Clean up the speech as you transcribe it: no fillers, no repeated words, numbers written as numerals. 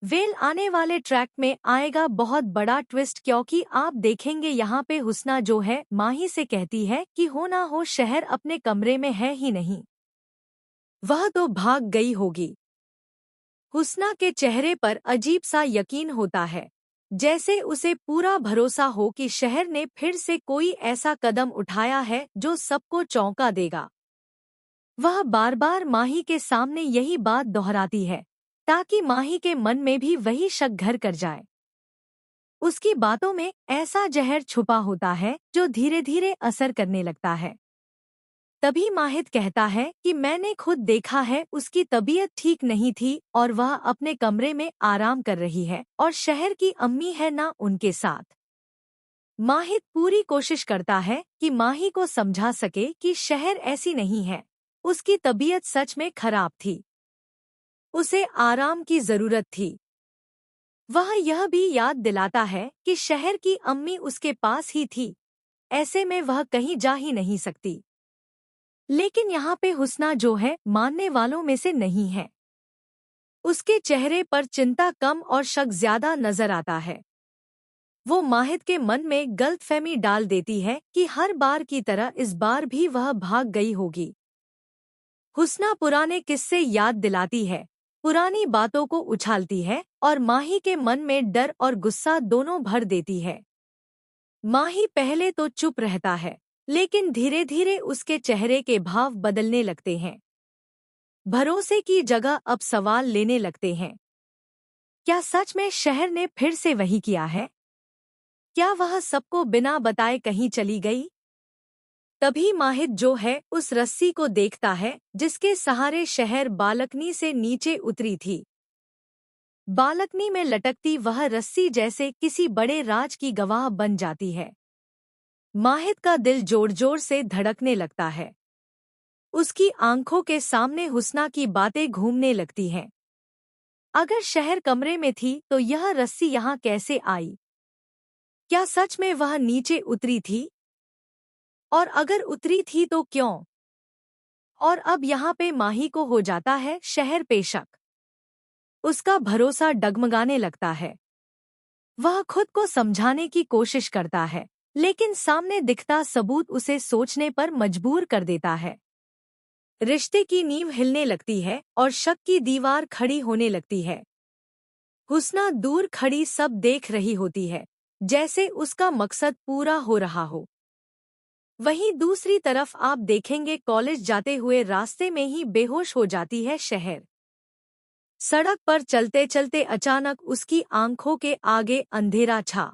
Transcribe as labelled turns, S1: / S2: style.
S1: Well आने वाले track में आएगा बहुत बड़ा ट्विस्ट, क्योंकि आप देखेंगे यहाँ पे हुस्ना जो है माही से कहती है कि हो ना हो शहर अपने कमरे में है ही नहीं, वह तो भाग गई होगी। हुस्ना के चेहरे पर अजीब सा यकीन होता है, जैसे उसे पूरा भरोसा हो कि शहर ने फिर से कोई ऐसा कदम उठाया है जो सबको चौंका देगा। वह बार बार माही के सामने यही बात दोहराती है, ताकि माही के मन में भी वही शक घर कर जाए। उसकी बातों में ऐसा जहर छुपा होता है जो धीरे धीरे असर करने लगता है। तभी माहिद कहता है कि मैंने खुद देखा है, उसकी तबीयत ठीक नहीं थी और वह अपने कमरे में आराम कर रही है और शहर की अम्मी है ना उनके साथ। माहिद पूरी कोशिश करता है कि माही को समझा सके कि शहर ऐसी नहीं है, उसकी तबीयत सच में खराब थी, उसे आराम की जरूरत थी। वह यह भी याद दिलाता है कि शहर की अम्मी उसके पास ही थी, ऐसे में वह कहीं जा ही नहीं सकती। लेकिन यहाँ पे हुस्ना जो है मानने वालों में से नहीं है। उसके चेहरे पर चिंता कम और शक ज्यादा नजर आता है। वो माहिद के मन में गलतफहमी डाल देती है कि हर बार की तरह इस बार भी वह भाग गई होगी। हुस्ना पुराने किस्से याद दिलाती है, पुरानी बातों को उछालती है और माही के मन में डर और गुस्सा दोनों भर देती है। माही पहले तो चुप रहता है, लेकिन धीरे धीरे उसके चेहरे के भाव बदलने लगते हैं। भरोसे की जगह अब सवाल लेने लगते हैं। क्या सच में शहर ने फिर से वही किया है? क्या वह सबको बिना बताए कहीं चली गई? तभी माहिद जो है उस रस्सी को देखता है जिसके सहारे शहर बालकनी से नीचे उतरी थी। बालकनी में लटकती वह रस्सी जैसे किसी बड़े राज की गवाह बन जाती है। माहिद का दिल जोर जोर से धड़कने लगता है। उसकी आंखों के सामने हुस्ना की बातें घूमने लगती हैं। अगर शहर कमरे में थी तो यह रस्सी यहाँ कैसे आई? क्या सच में वह नीचे उतरी थी? और अगर उतरी थी तो क्यों? और अब यहाँ पे माही को हो जाता है शहर पे शक। उसका भरोसा डगमगाने लगता है। वह खुद को समझाने की कोशिश करता है, लेकिन सामने दिखता सबूत उसे सोचने पर मजबूर कर देता है। रिश्ते की नींव हिलने लगती है और शक की दीवार खड़ी होने लगती है। हुस्ना दूर खड़ी सब देख रही होती है, जैसे उसका मकसद पूरा हो रहा हो। वहीं दूसरी तरफ आप देखेंगे कॉलेज जाते हुए रास्ते में ही बेहोश हो जाती है शहर। सड़क पर चलते चलते अचानक उसकी आंखों के आगे अंधेरा छा